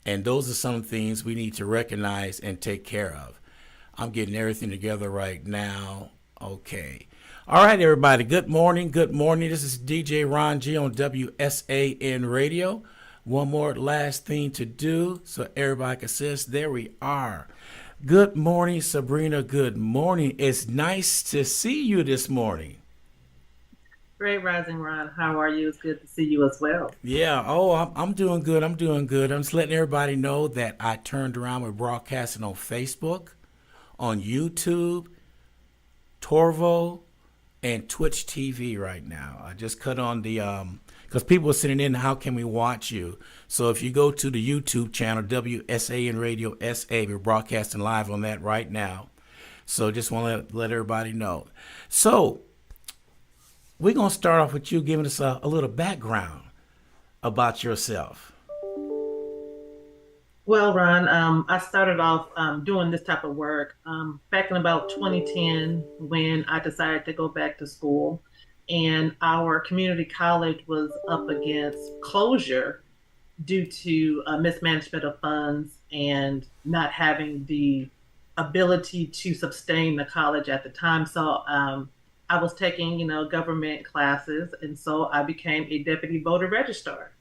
And those are some things we need to recognize and take care of. I'm getting everything together right now. Okay. All right, everybody. Good morning. Good morning. This is DJ Ron G on WSAN Radio. One more last thing to do so everybody can see us. There we are. Good morning, Zebrina. Good morning. It's nice to see you this morning. Great Rising Ron, how are you? It's good to see you as well. Yeah. Oh, I'm doing good. I'm doing good. I'm just letting everybody know that I turned around. We're broadcasting on Facebook, on YouTube, Torvo, and Twitch TV right now. I just cut on the because people are sending in, how can we watch you? So if you go to the YouTube channel WSAN Radio SA, we're broadcasting live on that right now. So just want to let everybody know. So we're gonna start off with you giving us a little background about yourself. Well, Ron, I started off doing this type of work back in about 2010 when I decided to go back to school. And our community college was up against closure due to mismanagement of funds and not having the ability to sustain the college at the time. So I was taking, government classes, and so I became a deputy voter registrar.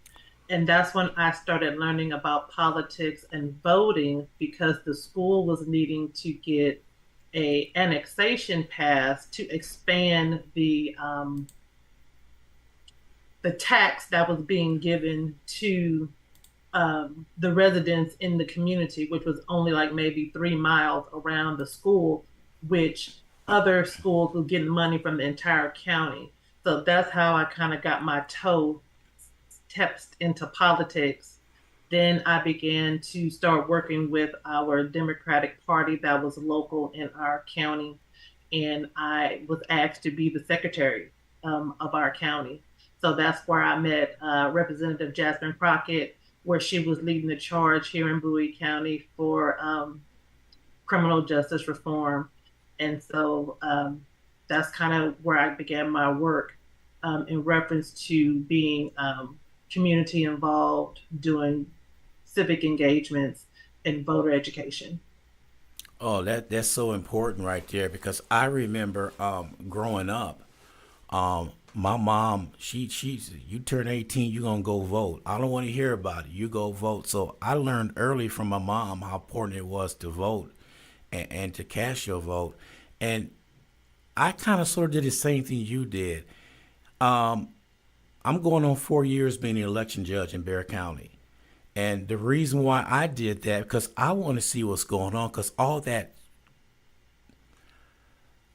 And that's when I started learning about politics and voting because the school was needing to get a annexation passed to expand the tax that was being given to the residents in the community, which was only like maybe 3 miles around the school, which other schools were getting money from the entire county. So that's how I kind of got my toe stepped into politics. Then I began to start working with our Democratic Party that was local in our county. And I was asked to be the secretary of our county. So that's where I met Representative Jasmine Crockett, where she was leading the charge here in Bowie County for criminal justice reform. And so that's kind of where I began my work in reference to being community involved, doing civic engagements and voter education. Oh, that's so important right there because I remember growing up. My mom, she's you turn 18, you gonna go vote. I don't want to hear about it. You go vote. So I learned early from my mom how important it was to vote and to cast your vote. And I kind of sort of did the same thing you did. Um, I'm going on 4 years being an election judge in Bear County. And the reason why I did that, because I want to see what's going on, because all that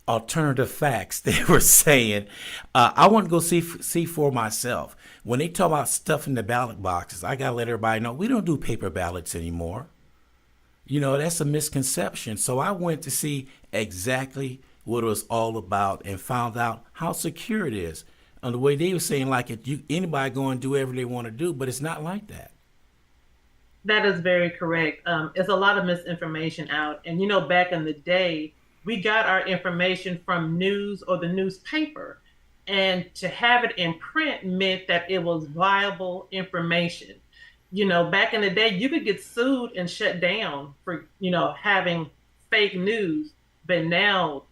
alternative facts they were saying, I want to go see for myself. When they talk about stuff in the ballot boxes, I got to let everybody know we don't do paper ballots anymore. That's a misconception. So I went to see exactly what it was all about and found out how secure it is. And the way they were saying, like, anybody go and do whatever they want to do, but it's not like that. That is very correct. It's a lot of misinformation out. And, back in the day, we got our information from news or the newspaper. And to have it in print meant that it was viable information. Back in the day, you could get sued and shut down for, having fake news. But now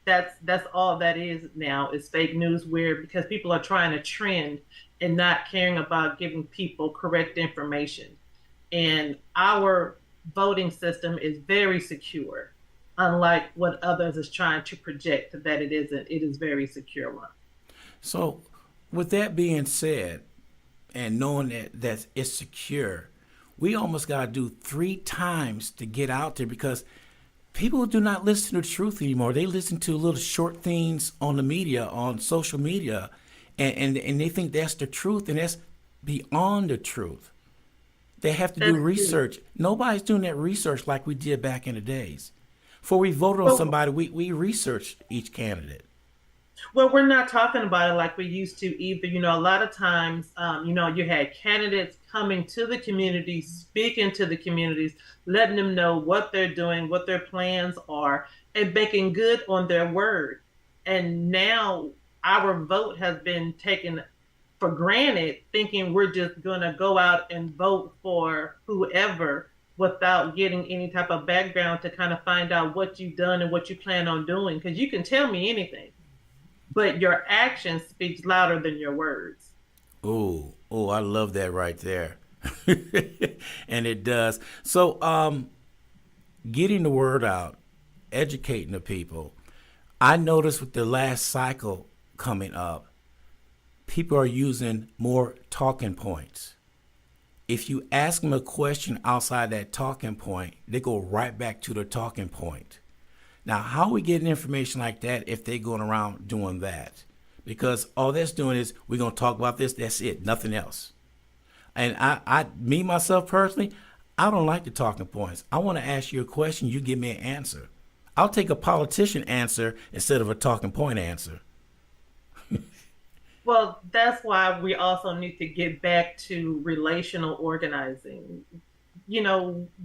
that's all that is now is fake news where because people are trying to trend and not caring about giving people correct information. And our voting system is very secure, unlike what others is trying to project that it isn't. It is very secure one. So, with that being said, and knowing that it's secure, we almost got to do 3 times to get out there because people do not listen to the truth anymore. They listen to little short things on the media, on social media, and they think that's the truth, and that's beyond the truth. They have to do That's true. research. Nobody's doing that research like we did back in the days. Before we voted on Well, somebody, we researched each candidate. well, we're not talking about it like we used to either. A lot of times, you had candidates coming to the communities, speaking to the communities, letting them know what they're doing, what their plans are, and making good on their word. And now our vote has been taken for granted, thinking we're just going to go out and vote for whoever without getting any type of background to kind of find out what you've done and what you plan on doing. Because you can tell me anything, but your action speaks louder than your words. Oh, oh, I love that right there. And it does. So, getting the word out, educating the people. I noticed with the last cycle coming up, people are using more talking points. If you ask them a question outside that talking point, they go right back to the talking point. Now, how are we getting information like that if they're going around doing that? Because all that's doing is we're going to talk about this, that's it, nothing else. And me, myself personally, I don't like the talking points. I want to ask you a question, you give me an answer. I'll take a politician answer instead of a talking point answer. Well, that's why we also need to get back to relational organizing.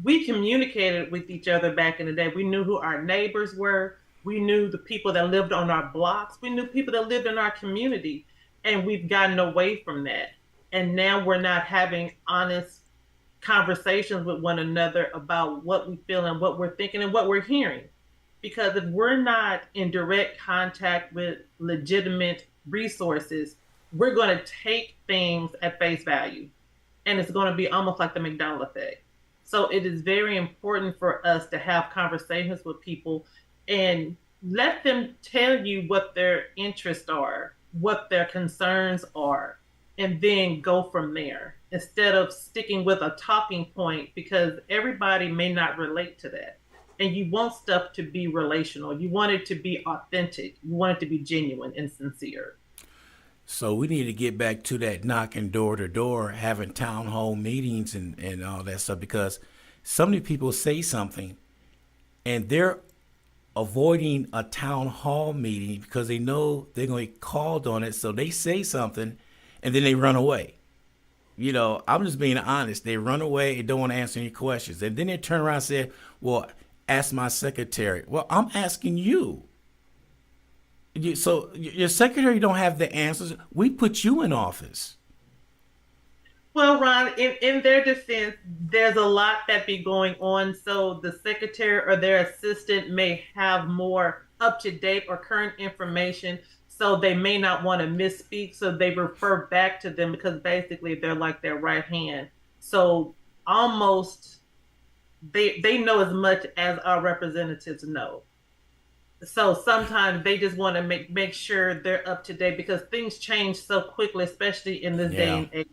We communicated with each other back in the day. We knew who our neighbors were. We knew the people that lived on our blocks. We knew people that lived in our community. And we've gotten away from that. And now we're not having honest conversations with one another about what we feel and what we're thinking and what we're hearing. Because if we're not in direct contact with legitimate resources, we're going to take things at face value. And it's going to be almost like the McDonald effect. So it is very important for us to have conversations with people and let them tell you what their interests are, what their concerns are, and then go from there instead of sticking with a talking point because everybody may not relate to that. And you want stuff to be relational. You want it to be authentic. You want it to be genuine and sincere. So we need to get back to that knocking door to door, having town hall meetings and all that stuff because so many people say something and they're avoiding a town hall meeting because they know they're going to get called on it. So they say something and then they run away. I'm just being honest. They run away and don't want to answer any questions. And then they turn around and say, well, ask my secretary. Well, I'm asking you. So your secretary don't have the answers. We put you in office. Well, Ron, in their defense, there's a lot that be going on. So the secretary or their assistant may have more up to date or current information. So they may not want to misspeak. So they refer back to them because basically they're like their right hand. So almost they know as much as our representatives know. So sometimes they just want to make sure they're up to date because things change so quickly, especially in this day Yeah. and age.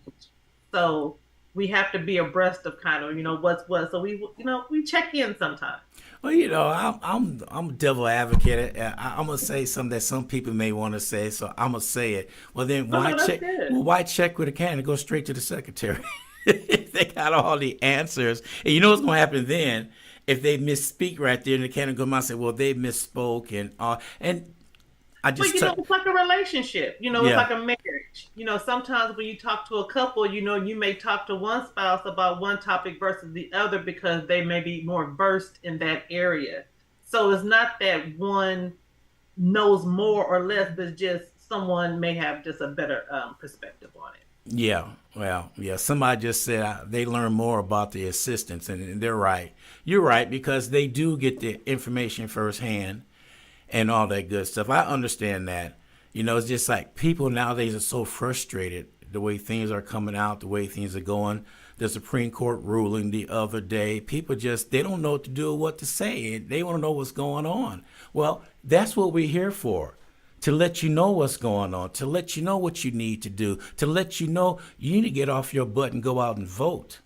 So we have to be abreast of kind of what's what. So we check in sometimes. Well, I'm a devil advocate. I'm gonna say something that some people may want to say, so I'm gonna say it. Well, then Oh why no, that's check? good. Well, why check with a can and go straight to the secretary? They got all the answers, and you know what's gonna happen then if they misspeak right there, and the can come out and say, "Well, they misspoke," and I Well, just it's like a relationship. It's yeah, like a marriage. Sometimes when you talk to a couple, you may talk to one spouse about one topic versus the other because they may be more versed in that area. So it's not that one knows more or less, but just someone may have just a better perspective on it. yeah. Well, yeah. Somebody just said they learn more about the assistants, and they're right. You're right because they do get the information firsthand and all that good stuff. I understand that. It's just like people nowadays are so frustrated the way things are coming out, the way things are going. The Supreme Court ruling the other day, people just they don't know what to do or what to say. They want to know what's going on. Well, that's what we're here for. To let you know what's going on, to let you know what you need to do, to let you know you need to get off your butt and go out and vote.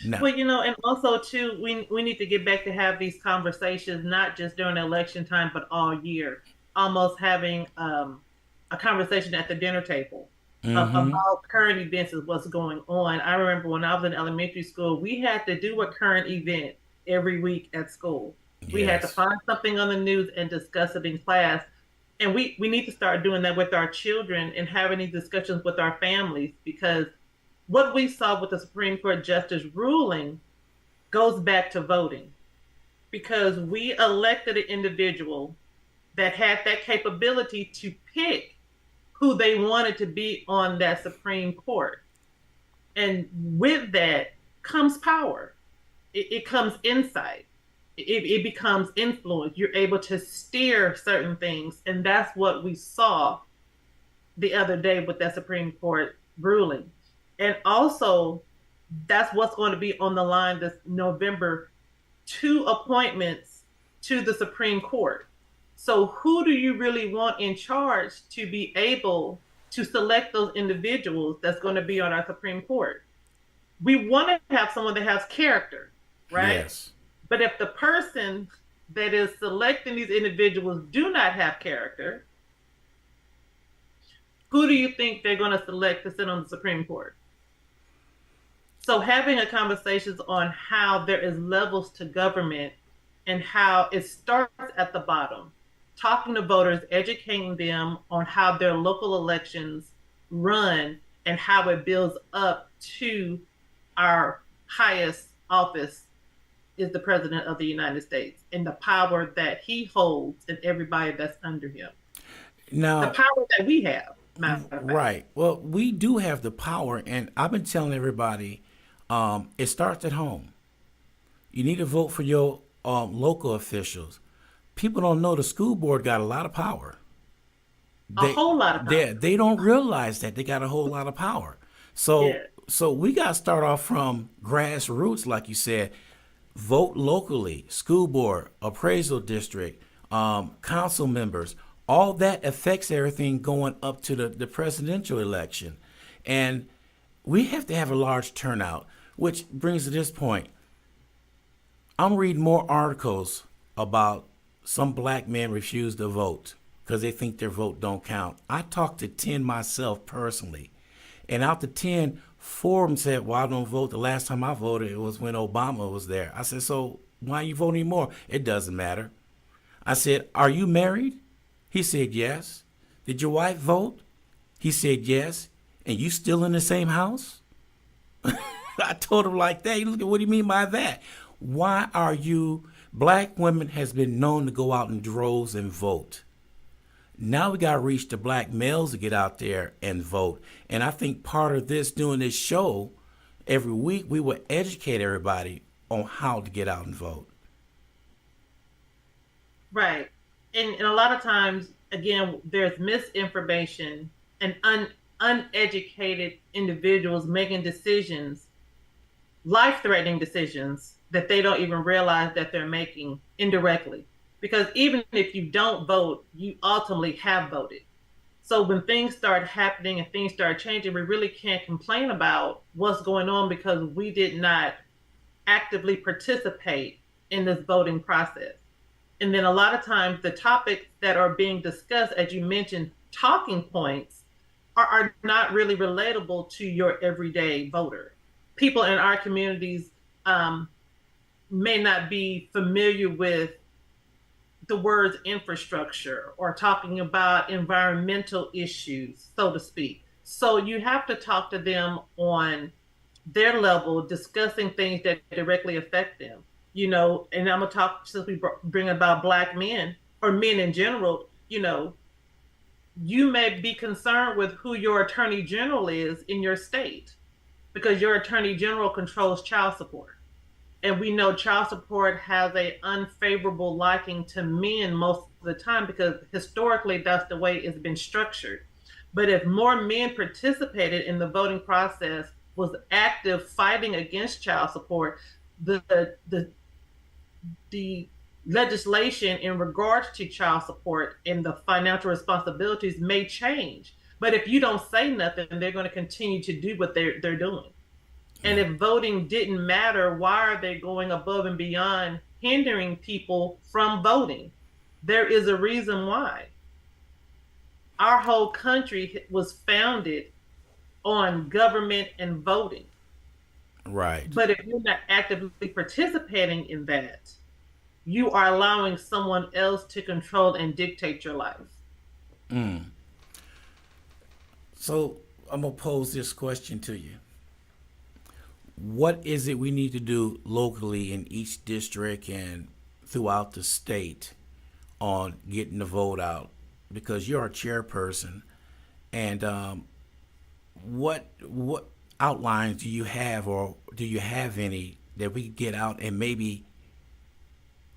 Now, Well, and also too, we need to get back to have these conversations not just during election time, but all year. Almost having a conversation at the dinner table mm-hmm. about current events and what's going on. I remember when I was in elementary school, we had to do a current event every week at school. We had to Yes. find something on the news and discuss it in class. And we need to start doing that with our children and having these discussions with our families because what we saw with the Supreme Court justice ruling goes back to voting because we elected an individual that had that capability to pick who they wanted to be on that Supreme Court. And with that comes power. It comes insight. It becomes influence. You're able to steer certain things. And that's what we saw the other day with that Supreme Court ruling. And also, that's what's going to be on the line this November, two appointments to the Supreme Court. So, who do you really want in charge to be able to select those individuals that's going to be on our Supreme Court? We want to have someone that has character, right? Yes. But if the person that is selecting these individuals do not have character, who do you think they're going to select to sit on the Supreme Court? So having a conversations on how there is levels to government and how it starts at the bottom, talking to voters, educating them on how their local elections run and how it builds up to our highest office is the President of the United States and the power that he holds and everybody that's under him. The Now, power that we have, matter of fact. right. Well, we do have the power, and I've been telling everybody, it starts at home. You need to vote for your local officials. People don't know the school board got a lot of power. A whole lot of power. They don't realize that they got a whole lot of power. So Yeah. so we got to start off from grassroots, like you said. Vote locally, school board, appraisal district, council members. All that affects everything going up to the presidential election. And we have to have a large turnout, which brings to this point. I'm reading more articles about some black men refuse to vote because they think their vote don't count. I talked to 10 myself personally. And out of 10, 4 of them said, well, I don't vote. The last time I voted, it was when Obama was there. I said, so why are you voting anymore? It doesn't matter. I said, are you married? He said, yes. Did your wife vote? He said, yes. And you still in the same house? I told him like that. Look at, what do you mean by that? Why are you, black women has been known to go out in droves and vote. Now we got to reach the black males to get out there and vote. And I think part of this, doing this show every week, we will educate everybody on how to get out and vote. Right. And a lot of times, again, there's misinformation and uneducated individuals making decisions, life-threatening decisions that they don't even realize that they're making indirectly. Because even if you don't vote, you ultimately have voted. So when things start happening and things start changing, we really can't complain about what's going on because we did not actively participate in this voting process. And then a lot of times the topics that are being discussed, as you mentioned, talking points, are not really relatable to your everyday voter. People in our communities may not be familiar with the words infrastructure or talking about environmental issues, so to speak. So you have to talk to them on their level, discussing things that directly affect them. You know, and I'm gonna talk, since we bring about black men or men in general, you know, you may be concerned with who your attorney general is in your state because your attorney general controls child support. And we know child support has an unfavorable liking to men most of the time because historically that's the way it's been structured. But if more men participated in the voting process, was active fighting against child support, the legislation in regards to child support and the financial responsibilities may change. But if you don't say nothing, they're going to continue to do what they're doing. And if voting didn't matter, why are they going above and beyond hindering people from voting? There is a reason why. Our whole country was founded on government and voting. Right. But if you're not actively participating in that, you are allowing someone else to control and dictate your life. So I'm going to pose this question to you. What is it we need to do locally in each district and throughout the state on getting the vote out? Because you're a chairperson And what outlines do you have, or do you have any that we could get out and maybe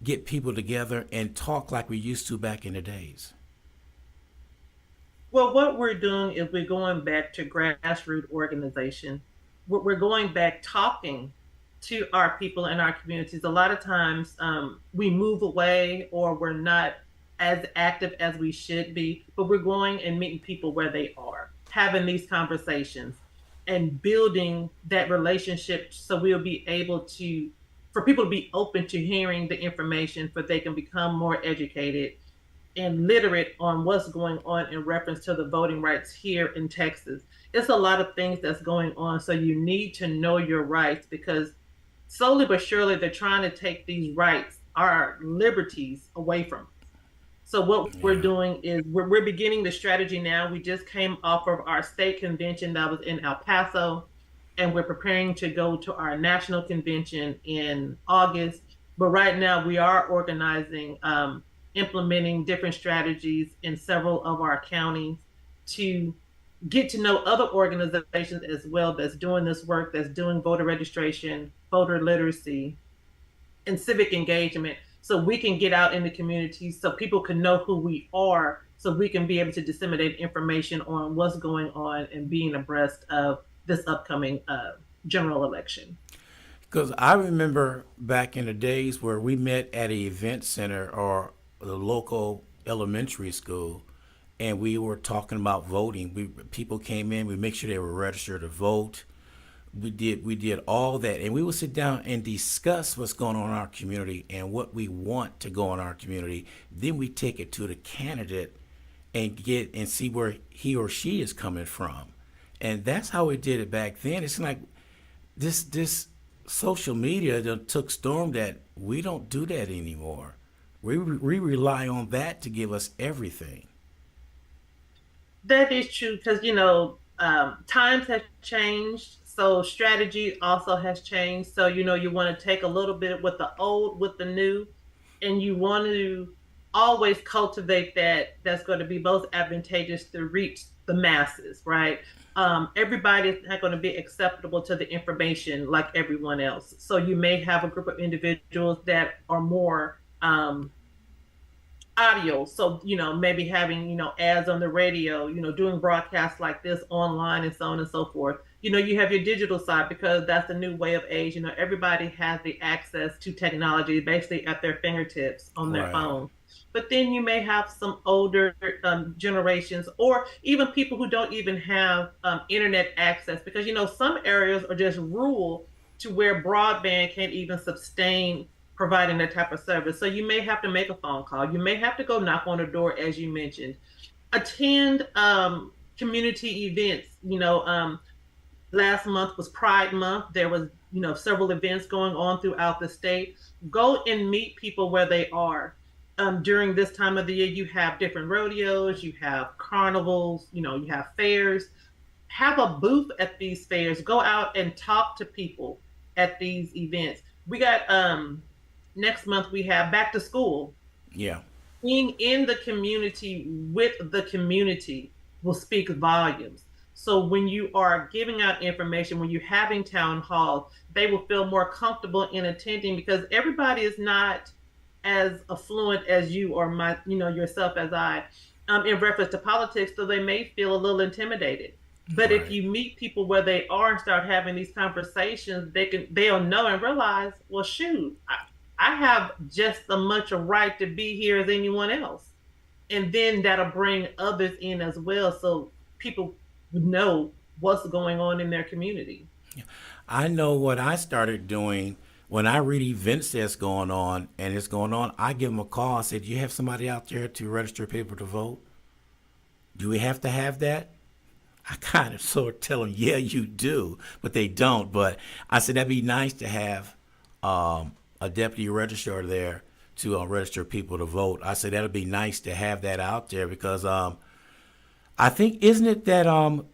get people together and talk like we used to back in the days? Well, what we're doing is we're going back to grassroots organization. We're going back talking to our people in our communities. A lot of times we move away or we're not as active as we should be, but we're going and meeting people where they are, having these conversations and building that relationship so we'll be able to, for people to be open to hearing the information, for they can become more educated and literate on what's going on in reference to the voting rights here in Texas. It's a lot of things that's going on. So you need to know your rights because slowly but surely they're trying to take these rights, our liberties, away from us. So what we're Yeah. doing is we're beginning the strategy now. We just came off of our state convention that was in El Paso, and we're preparing to go to our national convention in August. But right now we are organizing, implementing different strategies in several of our counties to get to know other organizations as well that's doing this work, that's doing voter registration, voter literacy, and civic engagement so we can get out in the community so people can know who we are so we can be able to disseminate information on what's going on and being abreast of this upcoming general election. Because I remember back in the days where we met at an event center or the local elementary school, and we were talking about voting. We people came in, we make sure they were registered to vote. We did all that, and we would sit down and discuss what's going on in our community and what we want to go in our community. Then we take it to the candidate and get and see where he or she is coming from, and that's how we did it back then. It's like this social media that took storm that we don't do that anymore. We rely on that to give us everything. That is true because, times have changed. So strategy also has changed. So, you want to take a little bit with the old, with the new, and you want to always cultivate that's going to be most advantageous to reach the masses, right? Everybody is not going to be acceptable to the information like everyone else. So you may have a group of individuals that are more audio. So, maybe having, ads on the radio, doing broadcasts like this online and so on and so forth. You have your digital side because that's the new way of age. Everybody has the access to technology basically at their fingertips on their Right. phone. But then you may have some older generations or even people who don't even have internet access because, some areas are just rural to where broadband can't even sustain providing that type of service. So you may have to make a phone call. You may have to go knock on a door, as you mentioned. Attend community events. Last month was Pride Month. There was, several events going on throughout the state. Go and meet people where they are. During this time of the year, you have different rodeos, you have carnivals, you have fairs. Have a booth at these fairs. Go out and talk to people at these events. We got next month we have back to school. Yeah. Being in the community with the community will speak volumes. So when you are giving out information, when you're having town halls, they will feel more comfortable in attending because everybody is not as affluent as you or yourself as I in reference to politics, so they may feel a little intimidated. But if Right. you meet people where they are and start having these conversations, they'll know and realize, well, shoot, I have just as much a right to be here as anyone else. And then that'll bring others in as well, so people would know what's going on in their community. I know what I started doing when I read events that's going on and it's going on. I give them a call. I said, "Do you have somebody out there to register people to vote? Do we have to have that?" I kind of sort of tell them, "Yeah, you do," but they don't. But I said that'd be nice to have a deputy registrar there to register people to vote. I said that'd be nice to have that out there because I think isn't it that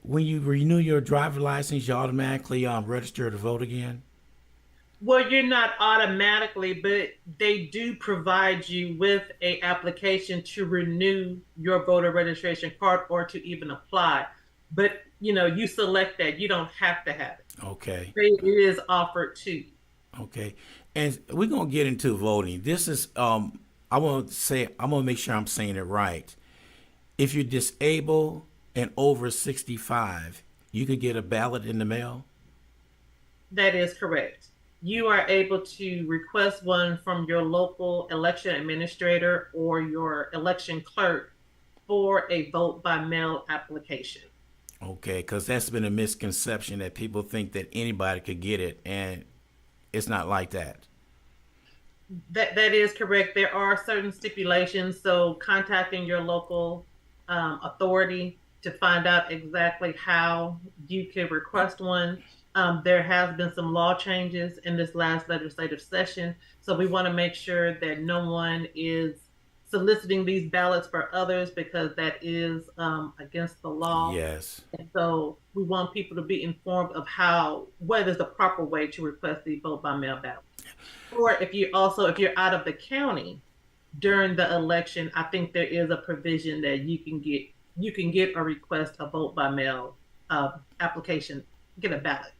when you renew your driver license, you automatically register to vote again? Well, you're not automatically, but they do provide you with a application to renew your voter registration card or to even apply. But you select that. You don't have to have it. Okay. It is offered to you. Okay. And we're gonna get into voting. This is I'm gonna make sure I'm saying it right. If you're disabled and over 65, you could get a ballot in the mail. That is correct. You are able to request one from your local election administrator or your election clerk for a vote by mail application. Okay, because that's been a misconception that people think that anybody could get it, and it's not like that. That is correct. There are certain stipulations, so contacting your local authority to find out exactly how you can request one. There has been some law changes in this last legislative session, so we want to make sure that no one is soliciting these ballots for others because that is against the law. Yes. And so we want people to be informed of what is the proper way to request the vote by mail ballot. Or if you're out of the county during the election, I think there is a provision that you can get a request a vote by mail application, get a ballot.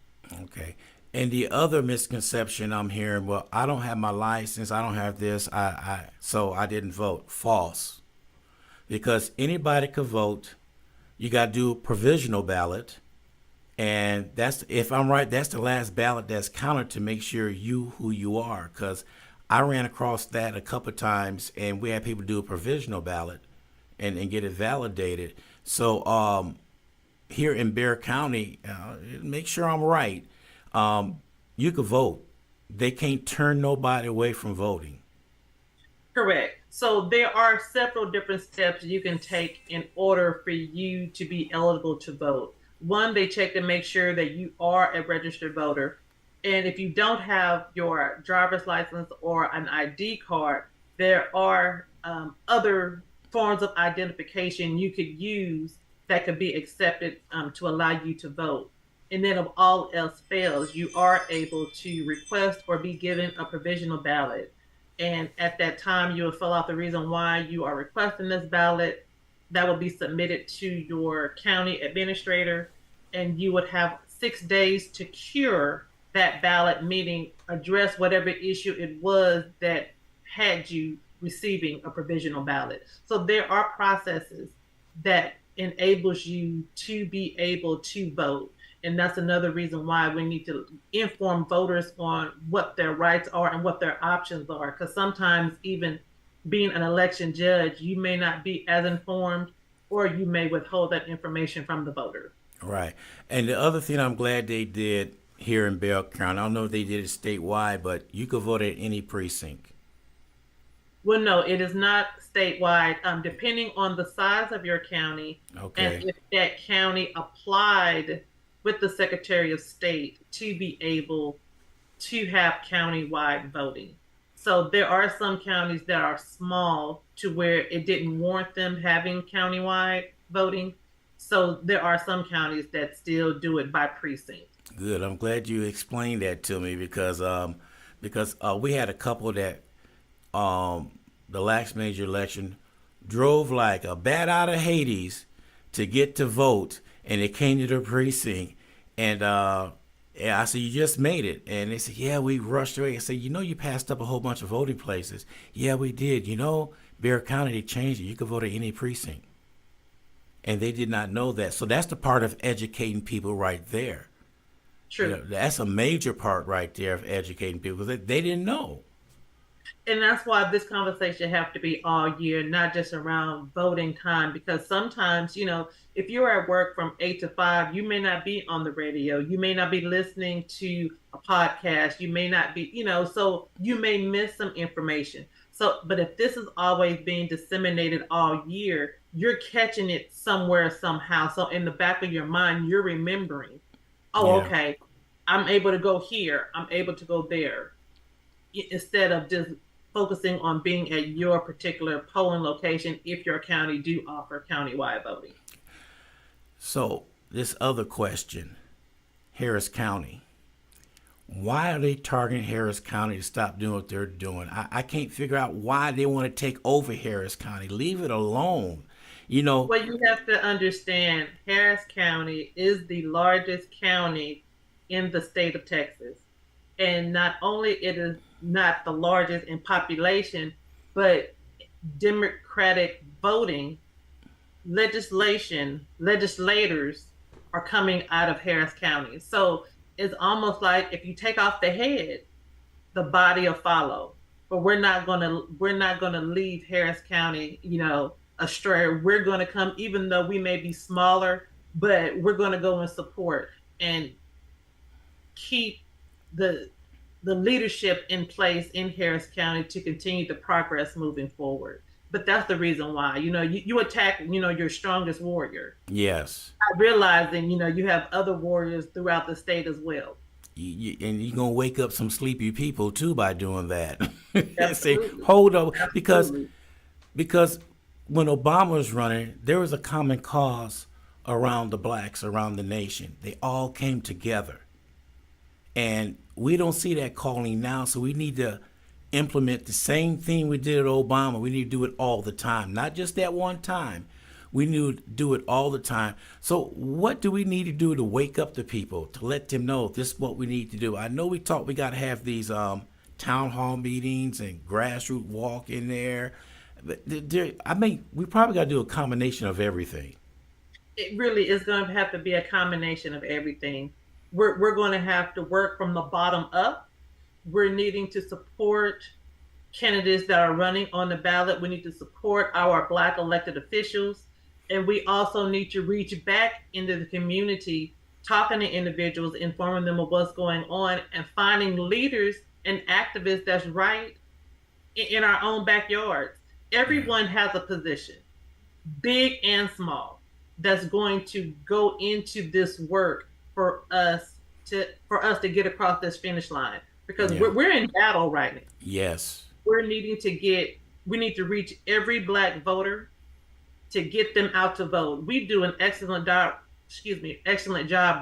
Okay. And the other misconception I'm hearing, well, I don't have my license, I don't have this, so I didn't vote. False. Because anybody could vote. You got to do a provisional ballot, and that's, if I'm right, that's the last ballot that's counted to make sure you who you are. Because I ran across that a couple of times, and we had people do a provisional ballot and get it validated. So here in Bear County, make sure I'm right. You could vote. They can't turn nobody away from voting. Correct. So there are several different steps you can take in order for you to be eligible to vote. One, they check to make sure that you are a registered voter. And if you don't have your driver's license or an ID card, there are other forms of identification you could use that could be accepted to allow you to vote. And then, if all else fails, you are able to request or be given a provisional ballot. And at that time, you will fill out the reason why you are requesting this ballot. That will be submitted to your county administrator, and you would have 6 days to cure that ballot, meaning address whatever issue it was that had you receiving a provisional ballot. So there are processes that enables you to be able to vote. And that's another reason why we need to inform voters on what their rights are and what their options are. Because sometimes, even being an election judge, you may not be as informed, or you may withhold that information from the voter. Right. And the other thing I'm glad they did here in Bell County, I don't know if they did it statewide, but you could vote at any precinct. Well, no, it is not statewide. Depending on the size of your county and Okay. if that county applied with the Secretary of State to be able to have county-wide voting. So there are some counties that are small to where it didn't warrant them having county-wide voting. So there are some counties that still do it by precinct. Good. I'm glad you explained that to me because we had a couple that the last major election drove like a bat out of Hades to get to vote, and they came to the precinct, and yeah, I said, you just made it. And they said, yeah, we rushed away. I said, you passed up a whole bunch of voting places. Yeah, we did. Bear County, they changed it. You could vote at any precinct. And they did not know that. So that's the part of educating people right there. True. That's a major part right there of educating people because they didn't know. And that's why this conversation have to be all year, not just around voting time. Because sometimes, if you're at work from 8 to 5, you may not be on the radio. You may not be listening to a podcast. You may not be, so you may miss some information. So, but if this is always being disseminated all year, you're catching it somewhere, somehow. So in the back of your mind, you're remembering, oh, Yeah. okay, I'm able to go here. I'm able to go there, instead of just focusing on being at your particular polling location if your county do offer countywide voting. So this other question, Harris County, Why are they targeting Harris County to stop doing what they're doing? I can't figure out why they want to take over Harris County. Leave it alone. You know, Well, you have to understand Harris County is the largest county in the state of Texas. And not only it is not the largest in population, but Democratic voting legislators are coming out of Harris County. So it's almost like if you take off the head, the body will follow. But we're not gonna leave Harris County, astray. We're gonna come, even though we may be smaller, but we're gonna go and support and keep the the leadership in place in Harris County to continue the progress moving forward. But that's the reason why. You attack, your strongest warrior, yes. not realizing, you have other warriors throughout the state as well. And you're gonna wake up some sleepy people too by doing that. Say, Absolutely. hold up, because Absolutely. because when Obama was running, there was a common cause around the blacks, around the nation. They all came together, and we don't see that calling now. So we need to implement the same thing we did at Obama. We need to do it all the time, not just that one time. We need to do it all the time. So what do we need to do to wake up the people, to let them know this is what we need to do? I know we talk we got to have these town hall meetings and grassroots walk in there. But I mean, we probably got to do a combination of everything. It really is going to have to be a combination of everything. We're going to have to work from the bottom up. We're needing to support candidates that are running on the ballot. We need to support our Black elected officials. And we also need to reach back into the community, talking to individuals, informing them of what's going on, and finding leaders and activists that's right in our own backyards. Yeah. Everyone has a position, big and small, that's going to go into this work for us to get across this finish line, because Yeah. we're in battle right now. Yes. We need to reach every black voter to get them out to vote. We do an excellent job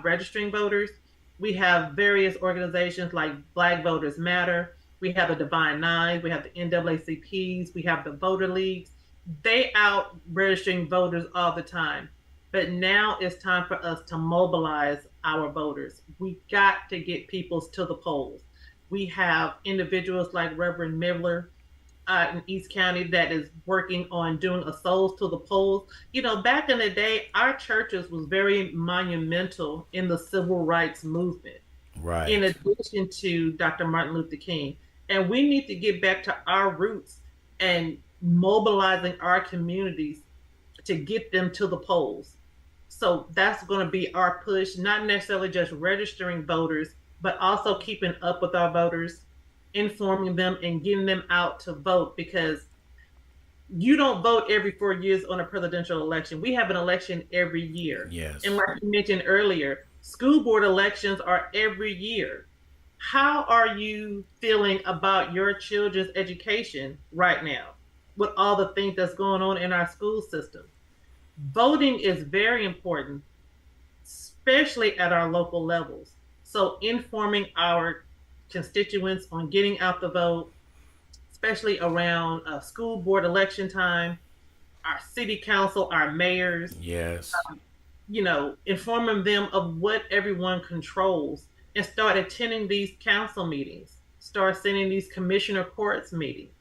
registering voters. We have various organizations like Black Voters Matter. We have the Divine Nines. We have the NAACPs. We have the voter leagues. They out registering voters all the time. But now it's time for us to mobilize our voters. We got to get people to the polls. We have individuals like Reverend Miller in East County that is working on doing a souls to the polls. Back in the day, our churches was very monumental in the civil rights movement, in Right. addition to Dr. Martin Luther King. And we need to get back to our roots and mobilizing our communities to get them to the polls. So that's going to be our push, not necessarily just registering voters, but also keeping up with our voters, informing them and getting them out to vote, because you don't vote every 4 years on a presidential election. We have an election every year. And Yes. like you mentioned earlier, school board elections are every year. How are you feeling about your children's education right now with all the things that's going on in our school system? Voting is very important, especially at our local levels. So informing our constituents on getting out the vote, especially around school board election time, our city council, our mayors, Yes. informing them of what everyone controls, and start attending these council meetings, start sending these commissioner courts meetings.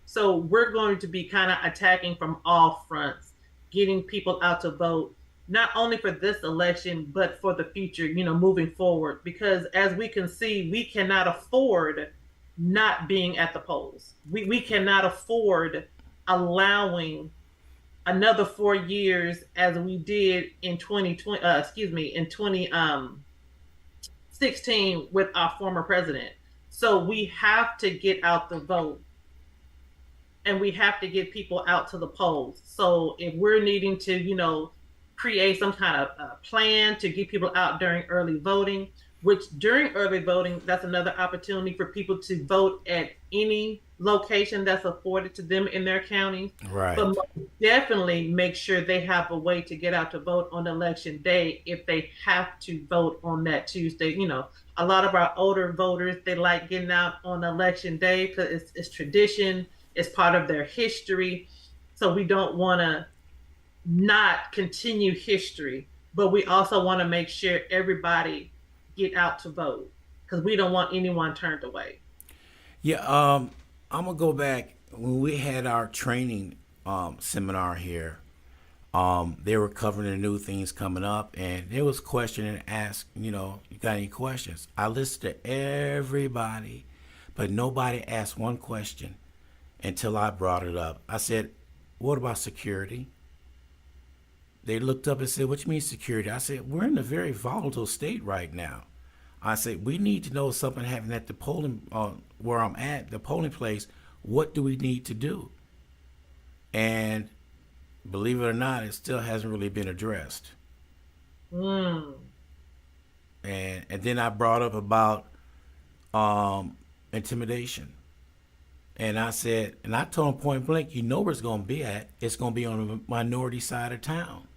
So we're going to be kind of attacking from all fronts, getting people out to vote, not only for this election, but for the future, moving forward. Because as we can see, we cannot afford not being at the polls. We cannot afford allowing another 4 years as we did in 2020, in 2016 with our former president. So we have to get out the vote, and we have to get people out to the polls. So if we're needing to, create some kind of plan to get people out during early voting, which during early voting, that's another opportunity for people to vote at any location that's afforded to them in their county. But Right. most definitely make sure they have a way to get out to vote on election day if they have to vote on that Tuesday. A lot of our older voters, they like getting out on election day because it's tradition, it's part of their history. So we don't want to not continue history, but we also want to make sure everybody get out to vote because we don't want anyone turned away. Yeah, I'm gonna go back when we had our training seminar here. They were covering the new things coming up, and there was question and ask. You got any questions? I listened to everybody, but nobody asked one question until I brought it up. I said, "What about security?" They looked up and said, "What you mean security?" I said, "We're in a very volatile state right now." I said, "We need to know if something happened at the polling, where I'm at, the polling place. What do we need to do?" And believe it or not, it still hasn't really been addressed. Mm, And then I brought up about intimidation. And I said, and I told him point blank, you know where it's going to be at. It's going to be on the minority side of town.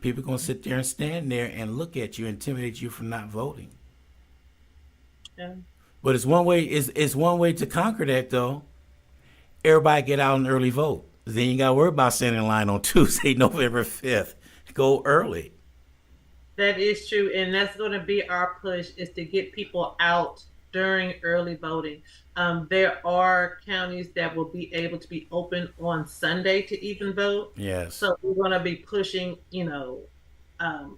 People are going to sit there and stand there and look at you, intimidate you from not voting. yeah. But it's one way to conquer that though. Everybody get out and early vote. Then you got to worry about standing in line on Tuesday, November 5th. Go early. That is true, and that's going to be our push is to get people out during early voting. There are counties that will be able to be open on Sunday to even vote, Yes. so we're going to be pushing,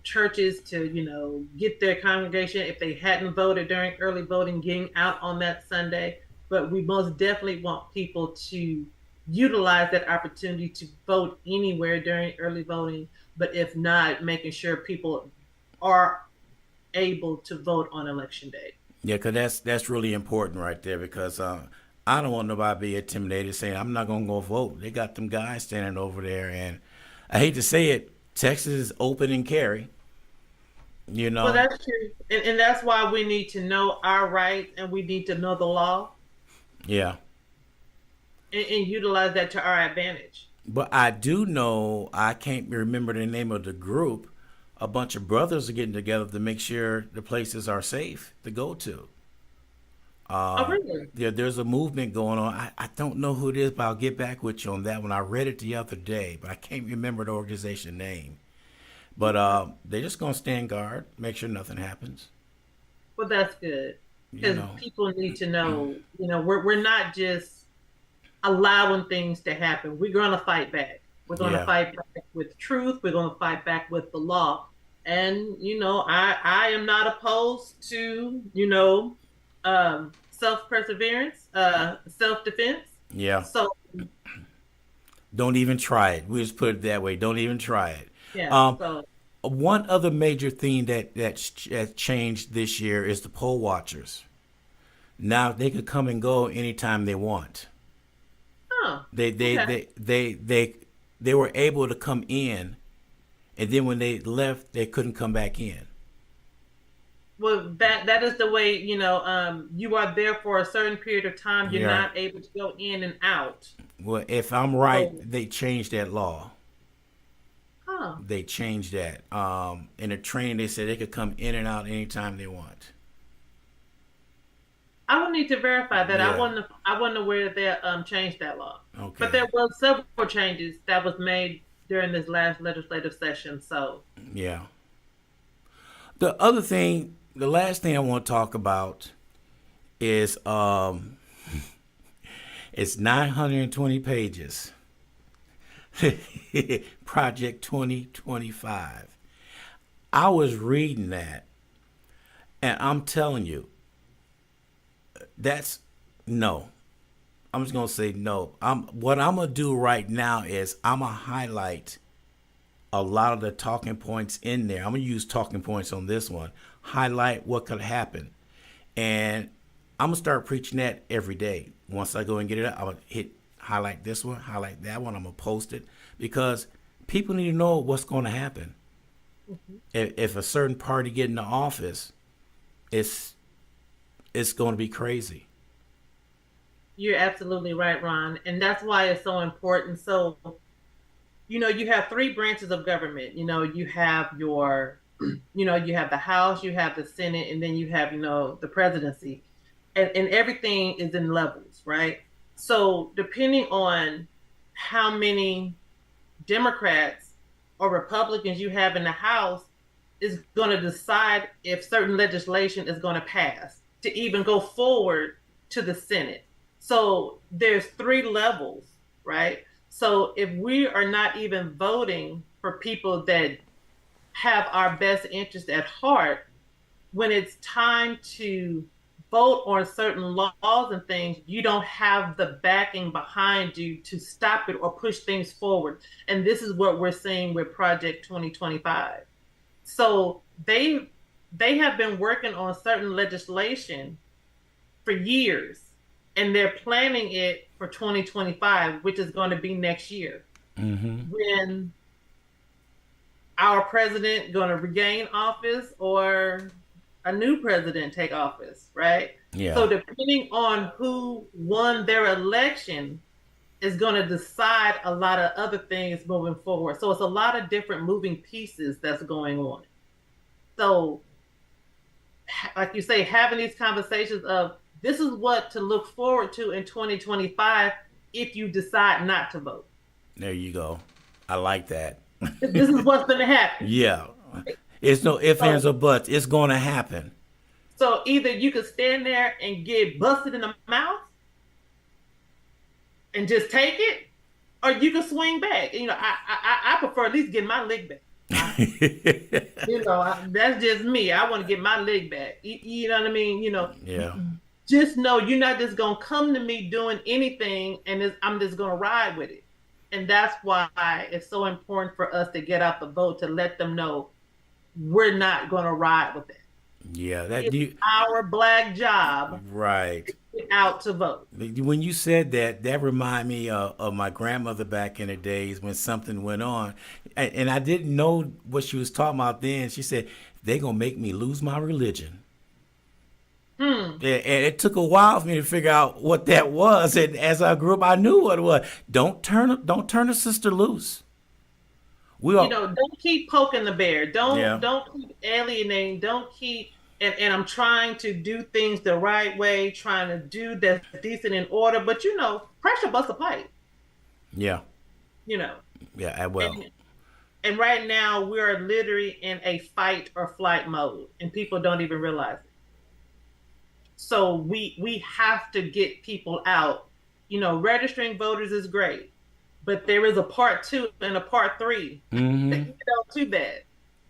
churches to, get their congregation if they hadn't voted during early voting, getting out on that Sunday. But we most definitely want people to utilize that opportunity to vote anywhere during early voting. But if not, making sure people are able to vote on election day. Yeah, because that's really important right there because I don't want nobody to be intimidated saying, I'm not going to go vote. They got them guys standing over there. And I hate to say it, Texas is open and carry, you Well, know? that's true. And that's why we need to know our rights and we need to know the law Yeah. and utilize that to our advantage. But I do know, I can't remember the name of the group. A bunch of brothers are getting together to make sure the places are safe to go to. Oh, really? There's a movement going on. I don't know who it is, but I'll get back with you on that one. I read it the other day, but I can't remember the organization name. But they're just going to stand guard, make sure nothing happens. Well, that's good You because know, people need to know, we're not just allowing things to happen. We're going to fight back. We're going to yeah, fight back with truth. We're going to fight back with the law. And, I am not opposed to, self perseverance, self defense. yeah. So, Don't even try it. We just put it that way. Don't even try it. yeah. Um, So, One other major thing that changed this year is the poll watchers. Now they could come and go anytime they want. huh. They they Okay. they they they they were able to come in, and then when they left, they couldn't come back in. Well, that is the way, you are there for a certain period of time. You're Yeah. not able to go in and out. Well, if I'm right, So, they changed that law. huh. They changed that. In the training, they said they could come in and out anytime they want. I would need to verify that. I Yeah. wasn't I wasn't aware that they changed that law. But Okay. there was several changes that was made during this last legislative session. So, Yeah. The other thing, the last thing I want to talk about is it's 920 pages. Project 2025. I was reading that and I'm telling you, that's no. I'm just gonna say no. What I'm gonna do right now is I'm gonna highlight a lot of the talking points in there. I'm gonna use talking points on this one. Highlight what could happen, and I'm gonna start preaching that every day. Once I go and get it out, I'm gonna hit highlight this one, highlight that one. I'm gonna post it because people need to know what's going to happen. mhm. If a certain party get into office, it's it's going to be crazy. You're absolutely right, Ron. And that's why it's so important. So, you have three branches of government. You have you have the House, you have the Senate, and then you have, the presidency. And everything is in levels, right? So depending on how many Democrats or Republicans you have in the House is going to decide if certain legislation is going to pass to even go forward to the Senate. So there's three levels, right? So if we are not even voting for people that have our best interest at heart, when it's time to vote on certain laws and things, you don't have the backing behind you to stop it or push things forward. And this is what we're seeing with Project 2025. So they have been working on certain legislation for years, and they're planning it for 2025, which is going to be next year. When our president going to regain office or a new president take office, right? Yeah. So depending on who won their election is going to decide a lot of other things moving forward. So it's a lot of different moving pieces that's going on. So, like you say, having these conversations of this is what to look forward to in 2025 if you decide not to vote. There you go. I like that. This is what's going to happen. Yeah. It's no ifs, ands, or buts. It's going to happen. So either you could stand there and get busted in the mouth and just take it, or you can swing back. I prefer at least getting my leg back. That's just me. I want to get my leg back. You know what I mean? Yeah. Just know you're not just going to come to me doing anything and I'm just going to ride with it. And that's why it's so important for us to get out the vote, to let them know we're not going to ride with that. Yeah, it's our Black job, right? To get out to vote. When you said that, that reminded me of my grandmother back in the days when something went on, and I didn't know what she was talking about then. She said they're gonna make me lose my religion. And it took a while for me to figure out what that was. And as I grew up, I knew what it was. Don't turn a sister loose. Don't keep poking the bear. Don't keep alienating. Don't keep and I'm trying to do things the right way, trying to do that's decent in order. But pressure busts a pipe. Yeah. Yeah, I will. And right now we are literally in a fight or flight mode, and people don't even realize it. So we have to get people out. Registering voters is great, but there is a part 2 and a part 3 to that.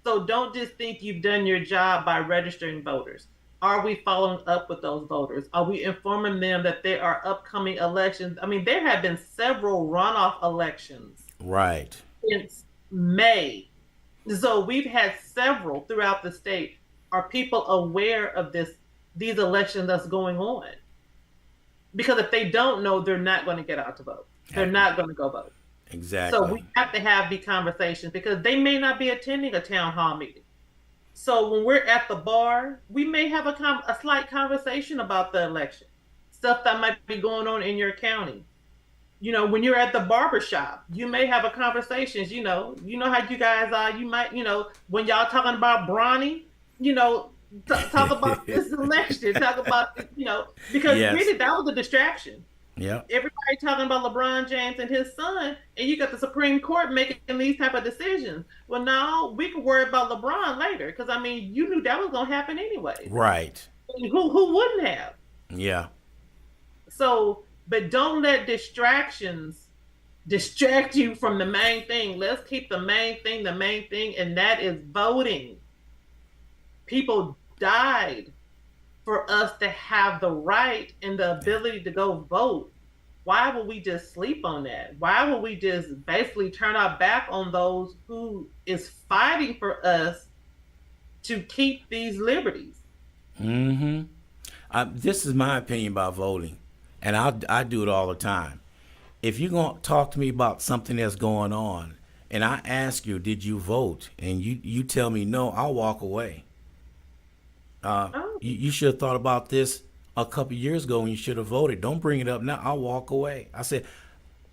So don't just think you've done your job by registering voters. Are we following up with those voters? Are we informing them that there are upcoming elections? I mean, there have been several runoff elections. Right. Since May. So we've had several throughout the state. Are people aware of these elections that's going on? Because if they don't know, they're not going to get out to vote. They're not going to go vote. Exactly. So we have to have these conversations because they may not be attending a town hall meeting. So when we're at the bar, we may have a slight conversation about the election, stuff that might be going on in your county. When you're at the barbershop, you may have a conversation. You know how you guys are. You might, when y'all talking about Bronny, talk about this election, talk about, because really that was a distraction. Yeah. Everybody talking about LeBron James and his son, and you got the Supreme Court making these type of decisions. Well, no, we could worry about LeBron later, because you knew that was going to happen anyway. Right. Who wouldn't have? Yeah. So, but don't let distractions distract you from the main thing. Let's keep the main thing, and that is voting. People died for us to have the right and the ability to go vote. Why would we just sleep on that? Why would we just basically turn our back on those who is fighting for us to keep these liberties? This is my opinion about voting, and I do it all the time. If you're going to talk to me about something that's going on, and I ask you, did you vote? And you tell me no, I'll walk away. You should have thought about this a couple years ago when you should have voted. Don't bring it up now. I'll walk away. I said,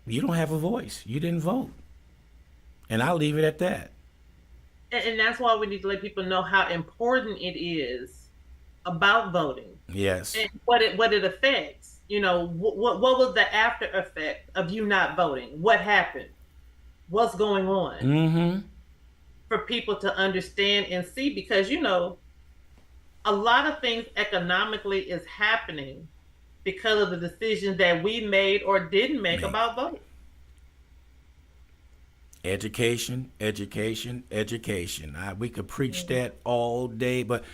you don't have a voice. You didn't vote. And I'll leave it at that. And that's why we need to let people know how important it is about voting Yes. and what it affects. You know, what was the after effect of you not voting? What happened? What's going on? Mm-hmm. For people to understand and see, because a lot of things economically is happening because of the decisions that we made or didn't make Make about voting. education, education, education. We could preach Mm. that all day, but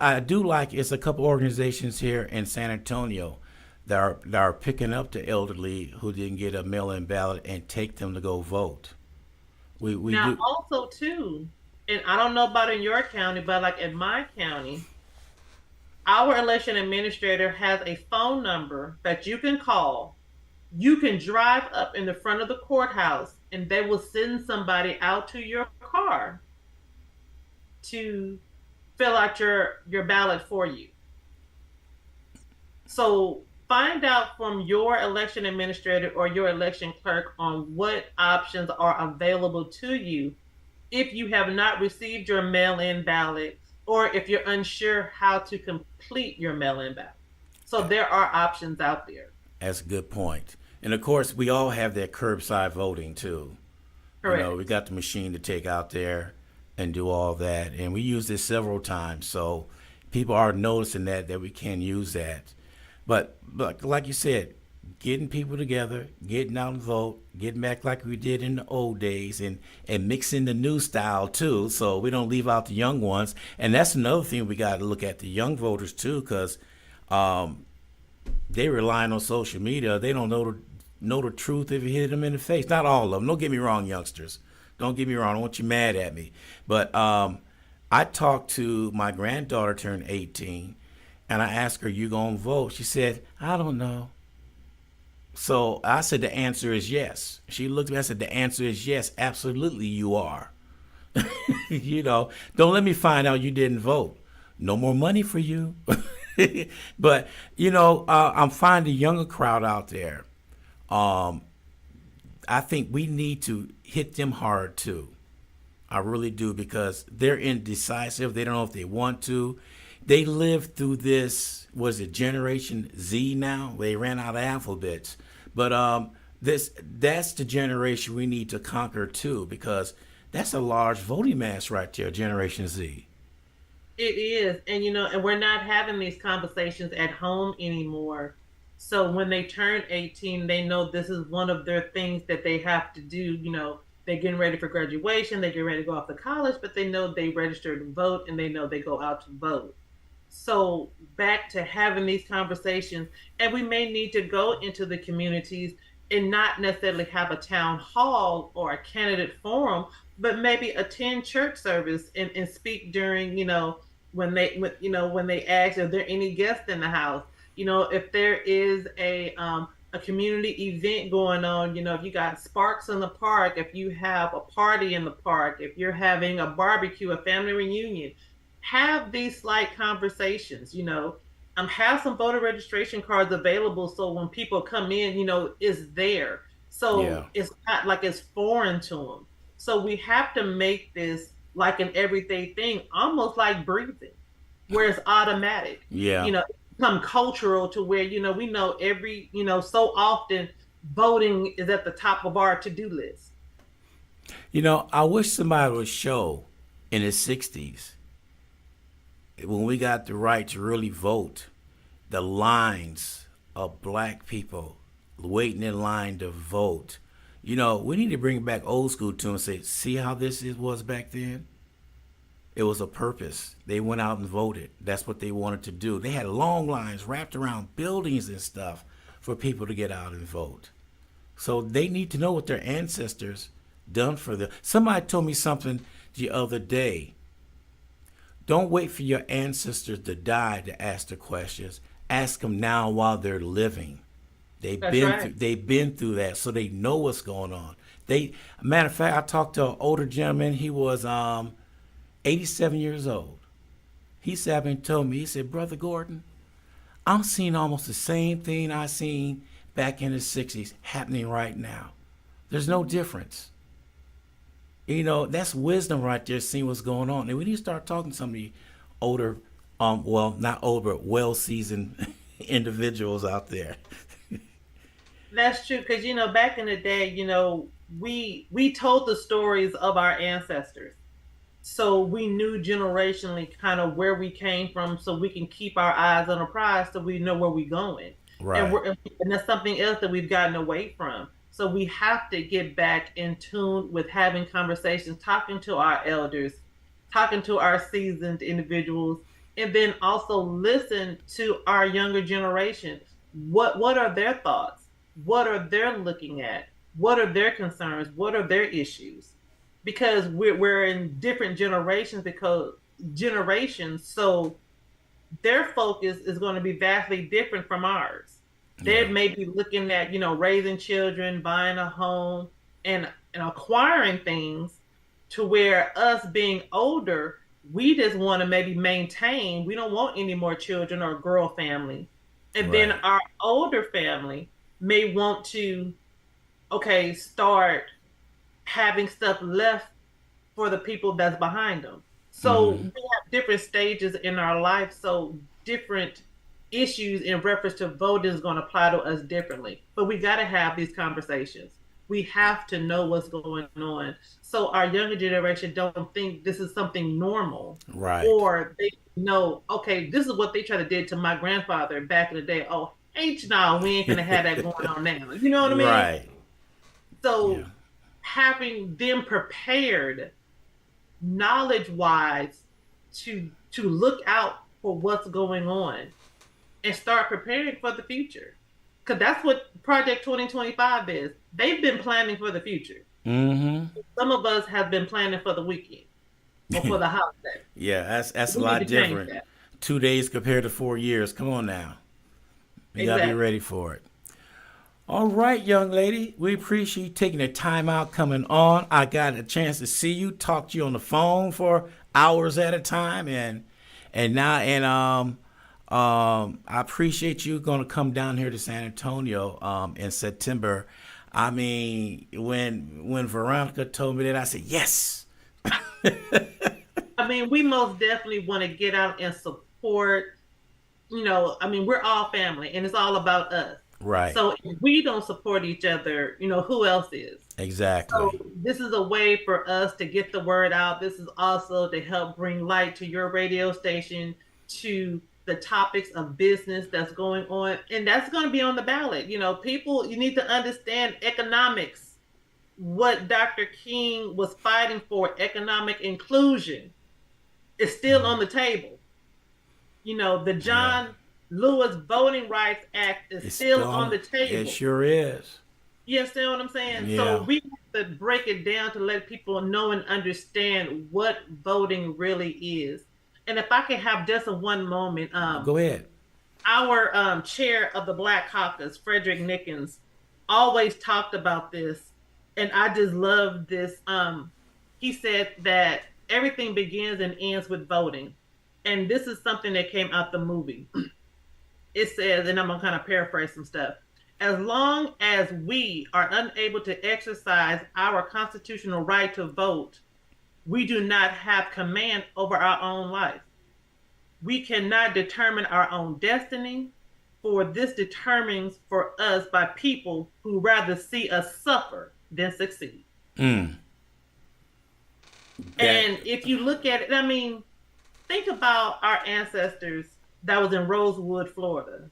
I do like it's a couple organizations here in San Antonio that are picking up the elderly who didn't get a mail-in ballot and take them to go vote. We Now, do. also too, and I don't know about in your county, but like in my county, our election administrator has a phone number that you can call. You can drive up in the front of the courthouse and they will send somebody out to your car to fill out your ballot for you. So find out from your election administrator or your election clerk on what options are available to you if you have not received your mail-in ballot or if you're unsure how to complete your mail-in ballot. So there are options out there. That's a good point. And of course, we all have that curbside voting too. We Correct. got the machine to take out there and do all that, and we use this several times. So people are noticing that we can use that. But like you said, getting people together, getting out and vote, getting back like we did in the old days, and mixing the new style too, so we don't leave out the young ones. And that's another thing we got to look at the young voters too, because they relying on social media. They don't know the truth if you hit them in the face. Not all of them. Don't get me wrong, youngsters. Don't get me wrong. I don't want you mad at me. But I talked to my granddaughter turned 18, and I asked her, "You gonna vote?" She said, "I don't know." So I said, "The answer is yes." She looked at me. I said, "The answer is yes. Absolutely, you are." Don't let me find out you didn't vote. No more money for you. But I'm finding a younger crowd out there. Um, I think we need to hit them hard too. I really do, because they're indecisive. They don't know if they want to. They lived through this. Was it Generation Z now? They ran out of alphabets, but that's the generation we need to conquer too, because that's a large voting mass right there, Generation Z. It is. And and we're not having these conversations at home anymore. So when they turn 18, they know this is one of their things that they have to do. They're getting ready for graduation, they get ready to go off to college, but they know they registered to vote and they know they go out to vote. So back to having these conversations, and we may need to go into the communities and not necessarily have a town hall or a candidate forum, but maybe attend church service and speak during, when they ask, are there any guests in the house? If there is a community event going on, if you got sparks in the park, if you have a party in the park, if you're having a barbecue, a family reunion, have these slight conversations, have some voter registration cards available so when people come in, it's there. So Yeah, it's not like it's foreign to them. So we have to make this like an everyday thing, almost like breathing, where it's automatic. yeah. Become cultural to where, we know so often voting is at the top of our to-do list. I wish somebody would show in the '60s when we got the right to really vote, the lines of black people waiting in line to vote. We need to bring it back old school to and say, see how was back then? It was a purpose. They went out and voted. That's what they wanted to do. They had long lines wrapped around buildings and stuff for people to get out and vote. So they need to know what their ancestors done for them. Somebody told me something the other day. Don't wait for your ancestors to die to ask the questions. Ask them now while they're living. That's right. They've been through that, so they know what's going on. Matter of fact, I talked to an older gentleman. He was 87 years old. He sat up and told me, he said, "Brother Gordon, I'm seeing almost the same thing I seen back in the '60s happening right now. There's no difference." That's wisdom right there, seeing what's going on. And we need to start talking to some of the older, well, not older, but well seasoned individuals out there. That's true, because back in the day, we told the stories of our ancestors, so we knew generationally kind of where we came from, so we can keep our eyes on the prize, so we know where we're going. And Right, we're and that's something else that we've gotten away from. So we have to get back in tune with having conversations, talking to our elders, talking to our seasoned individuals, and then also listen to our younger generation. What are their thoughts? What are they looking at? What are their concerns? What are their issues? Because we're in different generations, so their focus is going to be vastly different from ours. They yeah, may be looking at, raising children, buying a home, and acquiring things, to where us being older, we just want to maybe maintain. We don't want any more children or girl family. And then right, our older family may want to, okay, start having stuff left for the people that's behind them. So we mm-hmm, have different stages in our life. So different issues in reference to voting is going to apply to us differently. But we got to have these conversations. We have to know what's going on, so our younger generation don't think this is something normal, right, or they know, okay, this is what they tried to did to my grandfather back in the day. Oh, ain't no, we ain't gonna have that going on now. You know what I mean? right, yeah, So having them prepared knowledge wise to look out for what's going on and start preparing for the future, because that's what Project 2025 is. They've been planning for the future. mm-hmm. Some of us have been planning for the weekend or for the holiday. Yeah, that's a We need lot to change different. that. 2 days compared to 4 years. Come on now, you gotta be Exactly. ready for it. All right, young lady, we appreciate you taking the time out coming on. I got a chance to see you, talk to you on the phone for hours at a time, and I appreciate you going to come down here to San Antonio in September. I mean, when Veronica told me that, I said yes. I mean, we most definitely want to get out and support. I mean, we're all family and it's all about us. Right, So if we don't support each other, who else is? So exactly. this is a way for us to get the word out. This is also to help bring light to your radio station, to the topics of business that's going on. And that's going to be on the ballot. People, you need to understand economics, what Dr. King was fighting for, economic inclusion, is still on the table. The Yeah, John Lewis Voting Rights Act is it's still still on on. the It table. sure is. You understand what I'm saying? So Yeah. we have to break it down to let people know and understand what voting really is. And if I can have just a one moment, Go ahead. our chair of the Black Caucus, Frederick Nickens, always talked about this, and I just love this. He said that everything begins and ends with voting, and this is something that came out the movie. It says, and I'm gonna kind of paraphrase some stuff. As long as we are unable to exercise our constitutional right to vote, we do not have command over our own life. We cannot determine our own destiny, for this determines for us by people who rather see us suffer than succeed. Mm, that. And if you look at it, I mean, think about our ancestors that was in Rosewood, Florida,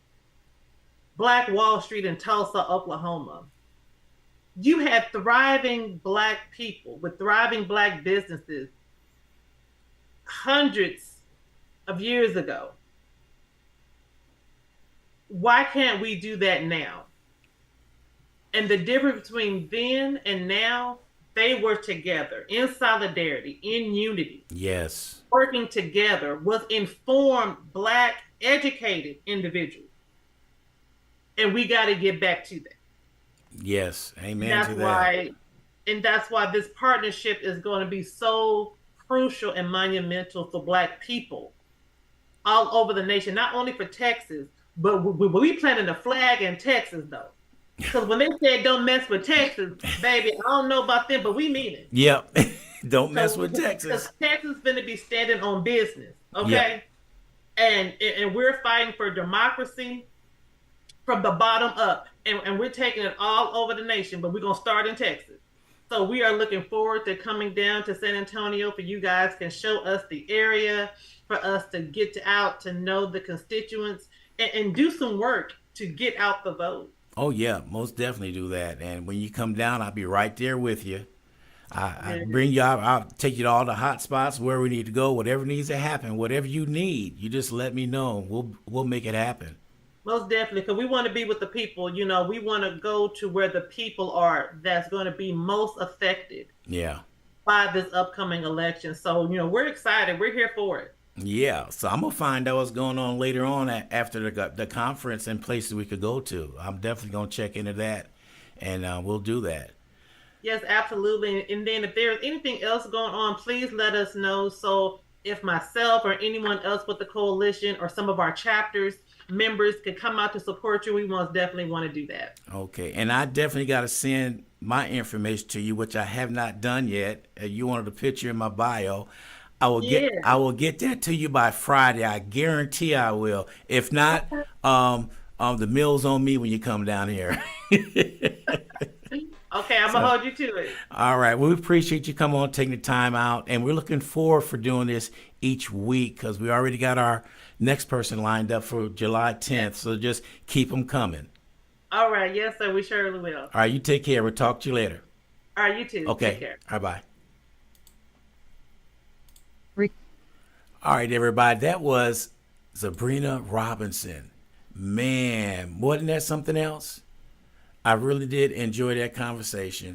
Black Wall Street in Tulsa, Oklahoma. You had thriving Black people with thriving Black businesses hundreds of years ago. Why can't we do that now? And the difference between then and now, they were together in solidarity, in unity, Yes. working together with informed, Black, educated individuals. And we got to get back to that. Yes. And Amen that's to that. why, and that's why this partnership is going to be so crucial and monumental for Black people all over the nation, not only for Texas, but we planted a flag in Texas though. Because when they said don't mess with Texas, baby, I don't know about them, but we mean it. Yep. Don't mess So, with because Texas. Texas is going to be standing on business, Yep. okay? And we're fighting for democracy from the bottom up, and we're taking it all over the nation, but we're going to start in Texas. So we are looking forward to coming down to San Antonio for you guys can show us the area, for us to get out to know the constituents and do some work to get out the vote. Oh yeah, most definitely do that. And when you come down, I'll be right there with you. I Yeah, bring you out. I'll take you to all the hot spots where we need to go. Whatever needs to happen, whatever you need, you just let me know. We'll make it happen. most definitely, because we want to be with the people. We want to go to where the people are that's going to be most affected Yeah. by this upcoming election. So, we're excited. We're here for it. Yeah, so I'm gonna find out what's going on later on after the conference and places we could go to. I'm definitely gonna check into that, and we'll do that. Yes, absolutely. And then if there's anything else going on, please let us know. So if myself or anyone else with the coalition or some of our chapters members could come out to support you, we most definitely want to do that. Okay, and I definitely got to send my information to you, which I have not done yet. You wanted a picture in my bio. I Yeah. will get that to you by Friday. I guarantee I will. If not, Okay. the mill's on me when you come down here. Okay, I'm gonna So, hold you to it. all right. Well, we appreciate you coming on, taking the time out, and we're looking forward for doing this each week because we already got our next person lined up for July 10th. So just keep them coming. All right, yes, sir. We surely will. All right. You take care. We'll talk to you later. All right, you too. Take Okay. care. All right. Bye. All right, everybody. That was Zebrina Robinson. Man, wasn't that something else? I really did enjoy that conversation.